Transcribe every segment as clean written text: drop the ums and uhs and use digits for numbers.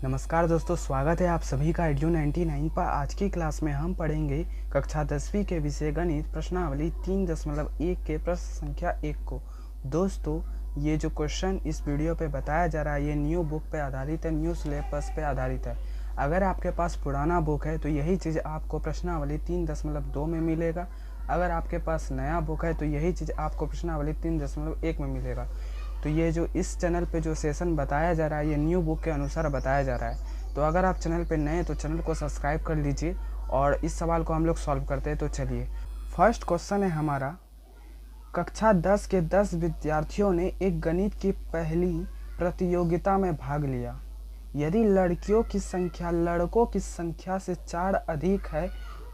नमस्कार दोस्तों, स्वागत है आप सभी का एडू 99 पर। आज की क्लास में हम पढ़ेंगे कक्षा 10वीं के विषय गणित प्रश्नावली 3.1 के प्रश्न संख्या 1 को। दोस्तों, ये जो क्वेश्चन इस वीडियो पे बताया जा रहा है ये न्यू बुक पे आधारित है, न्यू सिलेबस पे आधारित है। अगर आपके पास पुराना बुक है तो यही चीज़ आपको प्रश्नावली 3.2 में मिलेगा। अगर आपके पास नया बुक है तो यही चीज़ आपको प्रश्नावली 3.1 में मिलेगा। तो ये जो इस चैनल पे जो सेशन बताया जा रहा है ये न्यू बुक के अनुसार बताया जा रहा है। तो अगर आप चैनल पे नए हैं तो चैनल को सब्सक्राइब कर लीजिए और इस सवाल को हम लोग सॉल्व करते हैं। तो चलिए, फर्स्ट क्वेश्चन है हमारा, कक्षा 10 के 10 विद्यार्थियों ने एक गणित की पहली प्रतियोगिता में भाग लिया। यदि लड़कियों की संख्या लड़कों की संख्या से 4 अधिक है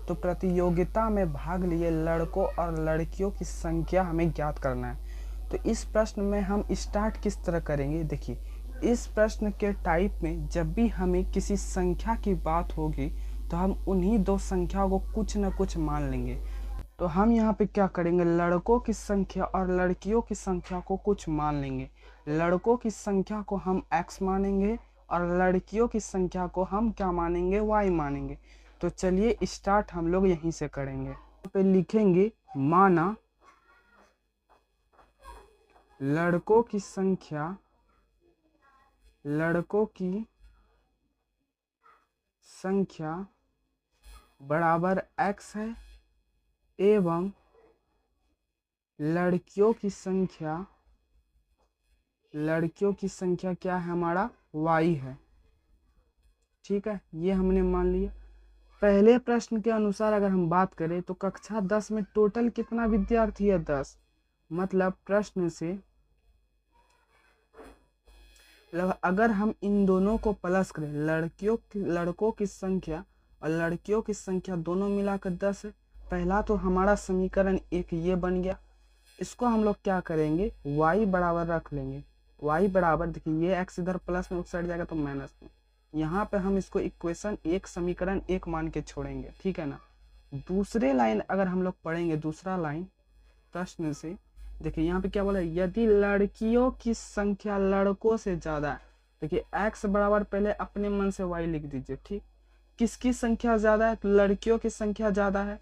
तो प्रतियोगिता में भाग लिए लड़कों और लड़कियों की संख्या हमें ज्ञात करना है। तो इस प्रश्न में हम स्टार्ट किस तरह करेंगे, देखिए, इस प्रश्न के टाइप में जब भी हमें किसी संख्या की बात होगी तो हम उन्हीं दो संख्याओं को कुछ न कुछ मान लेंगे। तो हम यहाँ पे क्या करेंगे, लड़कों की संख्या और लड़कियों की संख्या को कुछ मान लेंगे। लड़कों की संख्या को हम x मानेंगे और लड़कियों की संख्या को हम क्या मानेंगे, y मानेंगे। तो चलिए स्टार्ट हम लोग यहीं से करेंगे। यहाँ पे लिखेंगे, माना लड़कों की संख्या बराबर x है एवं लड़कियों की संख्या क्या है, हमारा y है। ठीक है, ये हमने मान लिया। पहले प्रश्न के अनुसार अगर हम बात करें तो कक्षा 10 में टोटल कितना विद्यार्थी है, 10। मतलब प्रश्न से अगर हम इन दोनों को प्लस करें, लड़कों की संख्या और लड़कियों की संख्या दोनों मिलाकर 10 है। पहला तो हमारा समीकरण एक ये बन गया। इसको हम लोग क्या करेंगे, y बराबर रख लेंगे। y बराबर, देखिए ये x इधर प्लस में उस साइड जाएगा तो माइनस में। यहाँ पे हम इसको इक्वेशन एक, समीकरण एक मान के छोड़ेंगे, ठीक है ना। दूसरे लाइन अगर हम लोग पढ़ेंगे, दूसरा लाइन प्रश्न से, देखिए यहाँ पे क्या बोला है, यदि लड़कियों की संख्या लड़कों से ज्यादा है। देखिए x बराबर, पहले अपने मन से y लिख दीजिए, ठीक। किसकी संख्या ज्यादा है, तो लड़कियों की संख्या ज्यादा है।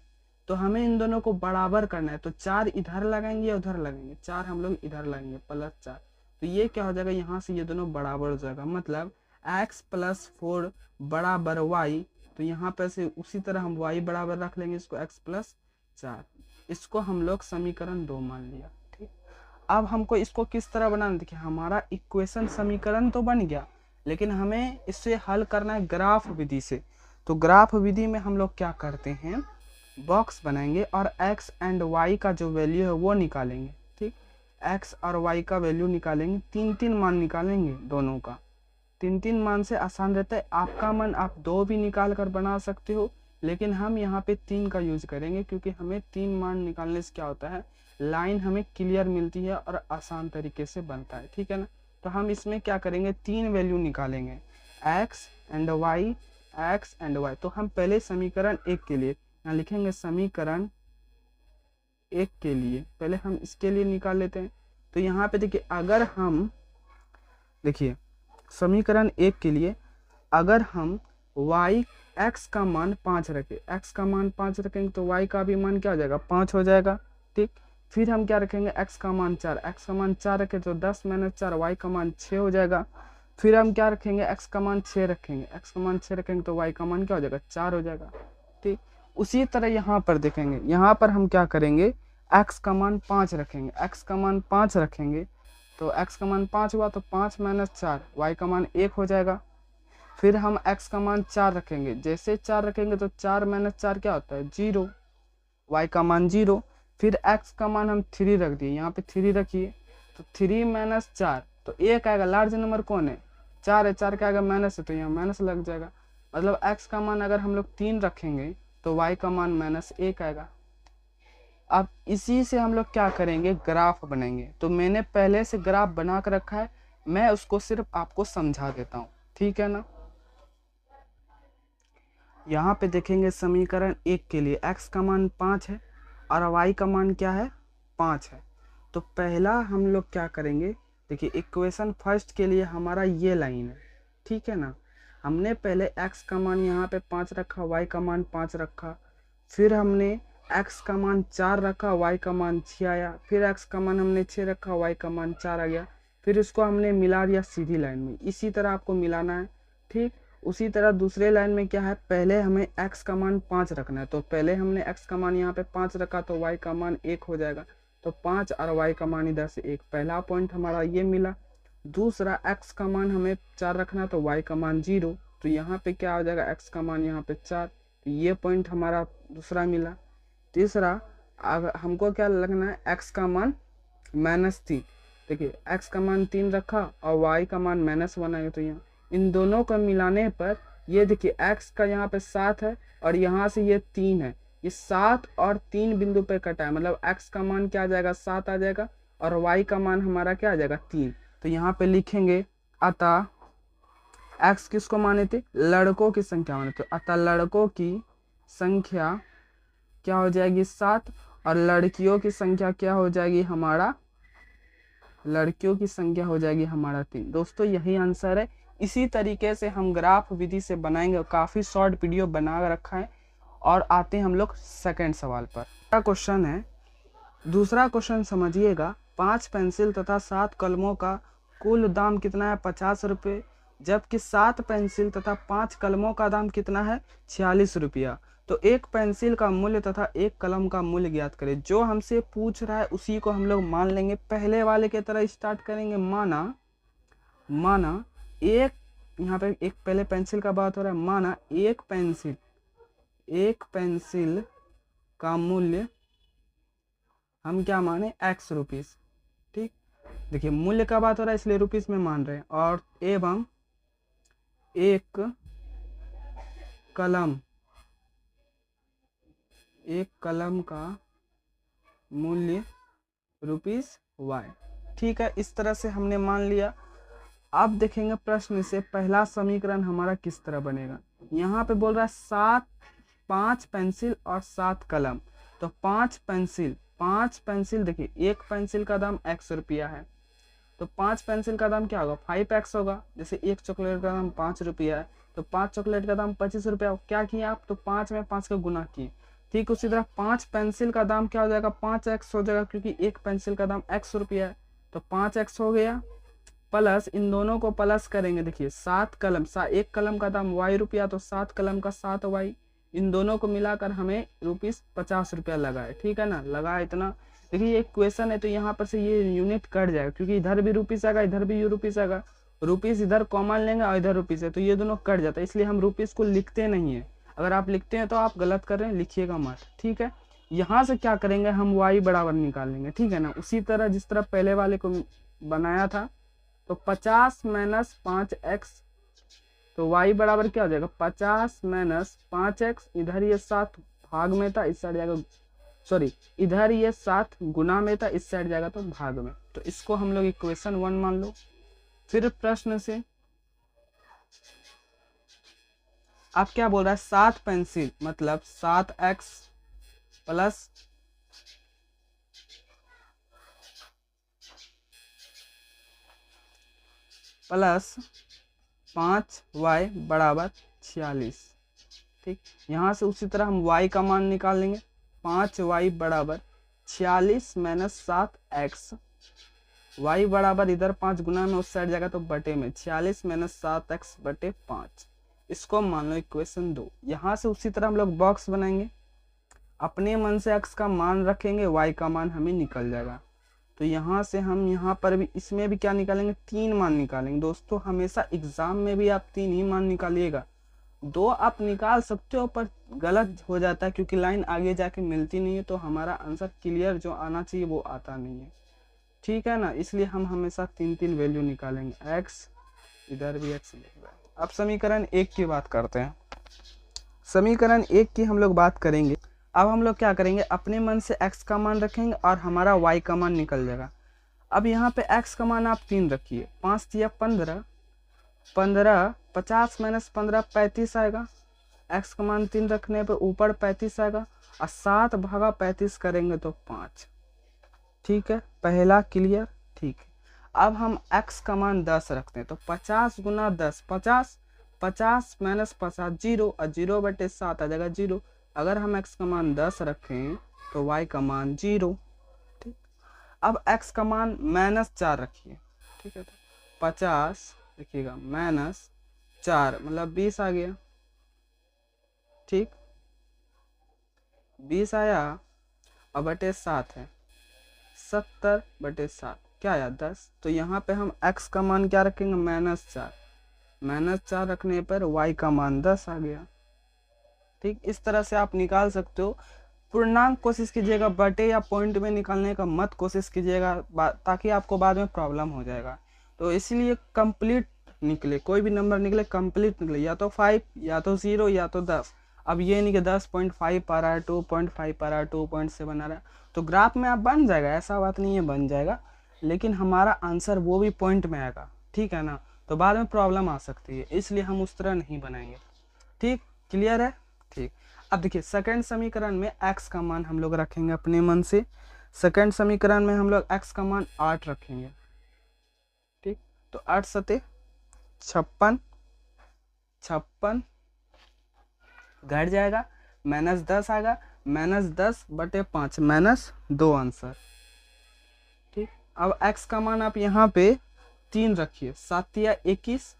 तो हमें इन दोनों को बराबर करना है, तो 4 इधर लगाएंगे या उधर लगाएंगे, 4 हम लोग इधर लगाएंगे, +4। तो ये क्या हो जाएगा, यहाँ से ये दोनों बराबर हो जाएगा। मतलब x + 4 बराबर y। तो यहाँ पे से उसी तरह हम y बराबर रख लेंगे, इसको x + 4। इसको हम लोग समीकरण 2 मान लिया, ठीक। अब हमको इसको किस तरह बनाना, देखिए हमारा इक्वेशन समीकरण तो बन गया, लेकिन हमें इससे हल करना है ग्राफ विधि से। तो ग्राफ विधि में हम लोग क्या करते हैं, बॉक्स बनाएंगे और x एंड y का जो वैल्यू है वो निकालेंगे, ठीक। x और y का वैल्यू निकालेंगे, 3 मान निकालेंगे दोनों का। 3 मान से आसान रहता है, आपका मन आप 2 भी निकाल कर बना सकते हो, लेकिन हम यहाँ पे 3 का यूज करेंगे क्योंकि हमें 3 मान निकालने से क्या होता है, लाइन हमें क्लियर मिलती है और आसान तरीके से बनता है, ठीक है ना। तो हम इसमें क्या करेंगे, 3 वैल्यू निकालेंगे, x एंड y। तो हम पहले समीकरण 1 के लिए यहाँ लिखेंगे, समीकरण 1 के लिए पहले हम इसके लिए निकाल लेते हैं। तो यहाँ पे देखिए, अगर हम देखिए समीकरण 1 के लिए अगर हम x का मान 5 रखें, x का मान 5 रखेंगे तो y का भी मान क्या हो जाएगा, 5 हो जाएगा, ठीक। फिर हम क्या रखेंगे, x का मान 4, x का मान 4 रखें तो 10 - 4, y का मान 6 हो जाएगा। फिर हम क्या रखेंगे, x का मान 6 रखेंगे, x का मान 6 रखेंगे तो y का मान क्या हो जाएगा, 4 हो जाएगा, ठीक। उसी तरह यहाँ पर देखेंगे, यहाँ पर हम क्या करेंगे, x का मान 5 रखेंगे, x का मान 5 रखेंगे तो x का मान 5 हुआ तो 5 - 4, y का मान 1 हो जाएगा। फिर हम x का मान 4 रखेंगे, जैसे 4 रखेंगे तो 4 - 4 क्या होता है, 0, y का मान 0। फिर x का मान हम 3 रख दिए, यहाँ पे 3 रखिए तो 3 - 4 तो 1 आएगा। लार्ज नंबर कौन है, 4 है, 4 का आएगा माइनस है तो यहाँ माइनस लग जाएगा। मतलब x का मान अगर हम लोग 3 रखेंगे तो y का मान -1 आएगा। अब इसी से हम लोग क्या करेंगे, ग्राफ बनाएंगे। तो मैंने पहले से ग्राफ बना कर रखा है, मैं उसको सिर्फ आपको समझा देता हूँ, ठीक है ना। यहाँ पे देखेंगे समीकरण 1 के लिए x का मान 5 है और y का मान क्या है, 5 है। तो पहला हम लोग क्या करेंगे, देखिए इक्वेशन फर्स्ट के लिए हमारा ये लाइन है, ठीक है ना। हमने पहले x का मान यहाँ पे 5 रखा, y का मान 5 रखा, फिर हमने x का मान 4 रखा, y का मान 6 आया, फिर x का मान हमने 6 रखा, y का मान 4 आ गया, फिर इसको हमने मिला दिया सीधी लाइन में। इसी तरह आपको मिलाना है, ठीक। उसी तरह दूसरे लाइन में क्या है, पहले हमें x का मान 5 रखना है, तो पहले हमने x का मान यहाँ पे 5 रखा तो y का मान 1 हो जाएगा, तो 5 और y का मान इधर से 1। पहला पॉइंट हमारा ये मिला। दूसरा x का मान हमें 4 रखना तो y का मान 0, तो यहाँ पे क्या हो जाएगा, x का मान यहाँ पे 4, तो ये पॉइंट हमारा दूसरा मिला। तीसरा हमको क्या लगना है, x का मान -3। देखिए x का मान 3 रखा और y का मान -1 आएगा, तो यहाँ इन दोनों को मिलाने पर ये देखिए x का यहाँ पे 7 है और यहाँ से ये 3 है, ये 7 और 3 बिंदु पे कटा है, मतलब x का मान क्या आ जाएगा, 7 आ जाएगा और y का मान हमारा क्या आ जाएगा, 3। तो यहाँ पे लिखेंगे अतः x किसको माने थे, लड़कों की संख्या माने, तो अतः लड़कों की संख्या क्या हो जाएगी, 7, और लड़कियों की संख्या क्या हो जाएगी हमारा, लड़कियों की संख्या हो जाएगी हमारा 3। दोस्तों यही आंसर है। इसी तरीके से हम ग्राफ विधि से बनाएंगे, काफ़ी शॉर्ट वीडियो बना रखा है। और आते हैं हम लोग सेकंड सवाल पर। दूसरा क्वेश्चन है, दूसरा क्वेश्चन समझिएगा, 5 पेंसिल तथा 7 कलमों का कुल दाम कितना है, 50 रुपये, जबकि 7 पेंसिल तथा 5 कलमों का दाम कितना है, 46 रुपया। तो एक पेंसिल का मूल्य तथा एक कलम का मूल्य ज्ञात करें। जो हमसे पूछ रहा है उसी को हम लोग मान लेंगे, पहले वाले की तरह स्टार्ट करेंगे। माना एक, यहाँ पे एक पहले पेंसिल का बात हो रहा है, माना एक पेंसिल का मूल्य हम क्या माने, x रुपीस, ठीक। देखिए मूल्य का बात हो रहा है इसलिए रुपीस में मान रहे हैं। और एवं एक कलम का मूल्य रुपीस y, ठीक है। इस तरह से हमने मान लिया। अब देखेंगे प्रश्न से पहला समीकरण हमारा किस तरह बनेगा। यहाँ पे बोल रहा है 5 पेंसिल और 7 कलम, तो 5 पेंसिल देखिए एक पेंसिल का दाम x रुपया है, तो 5 पेंसिल का दाम क्या होगा, 5x होगा। जैसे एक चॉकलेट का दाम 5 रुपया है तो 5 चॉकलेट का दाम 25 रुपया। क्या किए आप, तो 5 में 5 का गुना किए, ठीक। उसी तरह 5 पेंसिल का दाम क्या हो जाएगा, 5x हो जाएगा, क्योंकि एक पेंसिल का दाम x रुपया है, तो 5x हो गया। प्लस इन दोनों को प्लस करेंगे, देखिए 7 कलम, एक कलम का दाम y रुपया, तो 7 कलम का 7y, इन दोनों को मिलाकर हमें रुपीस 50 रुपया लगा है, ठीक है ना, लगा इतना। देखिए ये क्वेश्चन है तो यहाँ पर से ये यूनिट कट जाएगा, क्योंकि इधर भी रुपीस आएगा, इधर भी रुपीस आएगा, रुपीस इधर कॉमन लेंगे और इधर रुपीस है, तो ये दोनों कट जाता है, इसलिए हम रुपीस को लिखते नहीं है। अगर आप लिखते हैं तो आप गलत कर रहे हैं, लिखिएगा मत, ठीक है। यहाँ से क्या करेंगे, हम y बराबर निकालेंगे, ठीक है ना, उसी तरह जिस तरह पहले वाले को बनाया था। तो 50 - 5x, तो y बराबर क्या हो जाएगा, 50 - 5x, इधर ये 7 भाग में था, इस साइड जाएगा, सॉरी इधर ये 7 गुना में था, इस साइड जाएगा तो भाग में, तो इसको हम लोग इक्वेशन 1 मान लो। फिर प्रश्न से आप क्या बोल रहा है, 7 पेंसिल मतलब 7x प्लस 5y बराबर 46, ठीक। यहाँ से उसी तरह हम y का मान निकाल लेंगे, 5y बराबर 46 - 7x, y बराबर इधर 5 गुना में उस साइड जाएगा तो बटे में, 46 - 7x बटे 5, इसको मान लो इक्वेशन 2। यहाँ से उसी तरह हम लोग बॉक्स बनाएंगे, अपने मन से x का मान रखेंगे, y का मान हमें निकल जाएगा। तो यहाँ से हम यहाँ पर भी इसमें भी क्या निकालेंगे, 3 मान निकालेंगे। दोस्तों हमेशा एग्जाम में भी आप 3 ही मान निकालिएगा, 2 आप निकाल सकते हो पर गलत हो जाता है, क्योंकि लाइन आगे जाके मिलती नहीं है, तो हमारा आंसर क्लियर जो आना चाहिए वो आता नहीं है, ठीक है ना। इसलिए हम हमेशा 3 वैल्यू निकालेंगे, x इधर भी x लिख रहा है। अब समीकरण 1 की बात करते हैं। समीकरण 1 की हम लोग बात करेंगे। अब हम लोग क्या करेंगे, अपने मन से x का मान रखेंगे और हमारा y का मान निकल जाएगा। अब यहाँ पे x का मान आप 3 रखिए, 5 या 15, 50 - 15 35 आएगा, x का मान 3 रखने पे ऊपर 35 आएगा, और 7 भागा 35 करेंगे तो 5, ठीक है। पहला क्लियर, ठीक है। अब हम x का मान 10 रखते हैं, तो 50 × 10, 50 50 माइनस 50 0, और 0/7 आ जाएगा 0। अगर हम x का मान 10 रखें तो y का मान 0। ठीक, अब x का मान -4 रखिए। ठीक है, तो 50 देखिएगा -4 मतलब 20 आ गया। ठीक, 20 आया, और बटे 7 है 70/7 क्या आया 10। तो यहाँ पे हम x का मान क्या रखेंगे -4, -4 रखने पर y का मान 10 आ गया। ठीक, इस तरह से आप निकाल सकते हो। पूर्णांक कोशिश कीजिएगा, बटे या पॉइंट में निकालने का मत कोशिश कीजिएगा, ताकि आपको बाद में प्रॉब्लम हो जाएगा। तो इसीलिए कंप्लीट निकले, कोई भी नंबर निकले कंप्लीट निकले, या तो 5 या तो 0 या तो 10। अब ये नहीं कि 10.5 आ रहा है, 2.5 आ रहा है, 2.7 आ रहा है, तो ग्राफ में आप बन जाएगा, ऐसा बात नहीं है बन जाएगा, लेकिन हमारा आंसर वो भी पॉइंट में आएगा। ठीक है ना, तो बाद में प्रॉब्लम आ सकती है, इसलिए हम उस तरह नहीं बनाएंगे। ठीक, क्लियर है। ठीक, अब देखिए सेकंड समीकरण में x का मान हम लोग रखेंगे अपने मन से। सेकंड समीकरण में हम लोग x का मान 8 रखेंगे। ठीक, तो 8 सते 56, 56 घट जाएगा, -10 आएगा, -10/5 -2 आंसर। ठीक, अब x का मान आप यहाँ पे 3 रखिए, 7 या 21,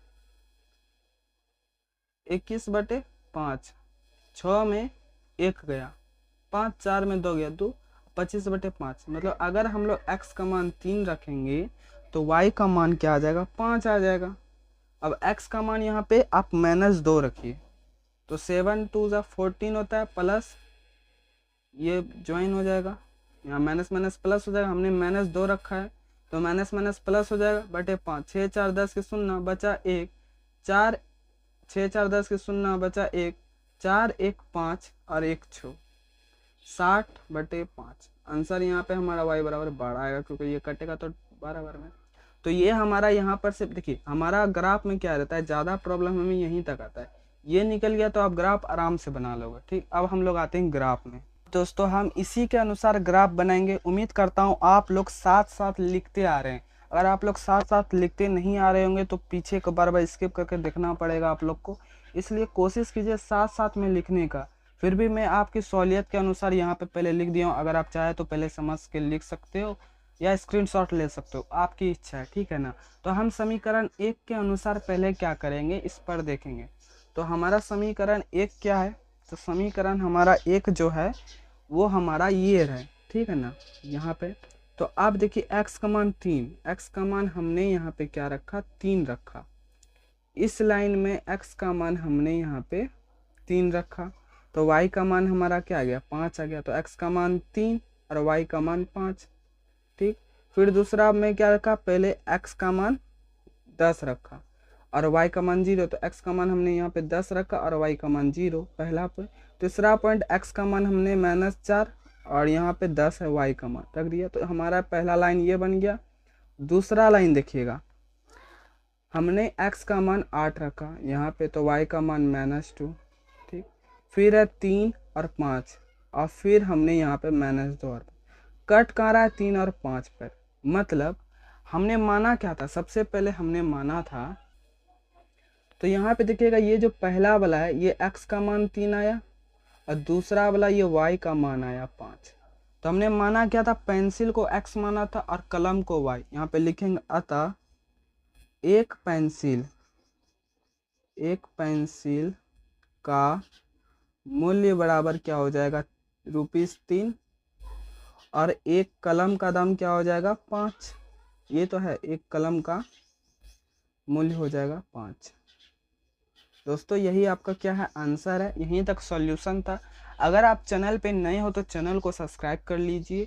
21/5, 6 में 1 गया, 5 4 में 2 गया 2, 25/5। मतलब अगर हम लोग x का मान 3 रखेंगे तो y का मान क्या आ जाएगा 5 आ जाएगा। अब x का मान यहाँ पे आप -2 रखिए, तो 7 2 14 होता है, प्लस ये ज्वाइन हो जाएगा, यहाँ माइनस माइनस प्लस हो जाएगा, हमने -2 रखा है तो माइनस माइनस प्लस हो जाएगा, बटे 5, 6 4 10 के 0 बचा 1, 4 6 4 10 के 0 बचा 1, 4 1 5 और 1 6, 60/5। आंसर यहाँ पे हमारा y बराबर 12 आएगा, क्योंकि ये कटेगा तो 12 बार में। तो ये हमारा यहाँ पर सिर्फ देखिए, हमारा ग्राफ में क्या रहता है, ज़्यादा प्रॉब्लम हमें यहीं तक आता है, ये निकल गया तो आप ग्राफ आराम से बना लोगे। ठीक, अब हम लोग आते हैं ग्राफ में। दोस्तों हम इसी के अनुसार ग्राफ बनाएंगे। उम्मीद करता हूँ आप लोग साथ साथ लिखते आ रहे हैं। अगर आप लोग साथ साथ लिखते नहीं आ रहे होंगे तो पीछे को बार बार स्किप करके देखना पड़ेगा आप लोग को, इसलिए कोशिश कीजिए साथ साथ में लिखने का। फिर भी मैं आपकी सहूलियत के अनुसार यहाँ पे पहले लिख दिया हूँ, अगर आप चाहे तो पहले समझ के लिख सकते हो या स्क्रीनशॉट ले सकते हो, आपकी इच्छा है। ठीक है ना, तो हम समीकरण 1 के अनुसार पहले क्या करेंगे इस पर देखेंगे। तो हमारा समीकरण 1 क्या है, तो समीकरण हमारा 1 जो है वो हमारा ये है। ठीक है ना, यहाँ पे तो आप देखिए x का मान 3, x का मान हमने यहाँ पे क्या रखा 3 रखा, इस लाइन में x का मान हमने यहाँ पे 3 रखा, तो y का मान हमारा क्या आ गया 5 आ गया, तो x का मान 3 और y का मान 5। ठीक, फिर दूसरा में क्या रखा, पहले x का मान 10 रखा और y का मान 0, तो x का मान हमने यहाँ पे 10 रखा और y का मान 0 पहला पॉइंट। तीसरा पॉइंट x का मान हमने -4 और यहाँ पे 10 है y का मान रख दिया, तो हमारा पहला लाइन ये बन गया। दूसरा लाइन देखिएगा, हमने x का मान 8 रखा यहाँ पे, तो y का मान -2। ठीक, फिर है 3 और 5 और फिर हमने यहाँ पे -2 और कट कहाँ रहा है 3 और 5 पर। मतलब हमने माना क्या था, सबसे पहले हमने माना था, तो यहाँ पे देखिएगा ये जो पहला वाला है ये x का मान 3 आया और दूसरा वाला ये y का मान आया 5। तो हमने माना क्या था, पेंसिल को x माना था और कलम को y। यहाँ पे लिखेंगे अतः एक पेंसिल का मूल्य बराबर क्या हो जाएगा ₹3 और एक कलम का दाम क्या हो जाएगा 5। ये तो है, एक कलम का मूल्य हो जाएगा 5। दोस्तों यही आपका क्या है आंसर है, यहीं तक सॉल्यूशन था। अगर आप चैनल पे नए हो तो चैनल को सब्सक्राइब कर लीजिए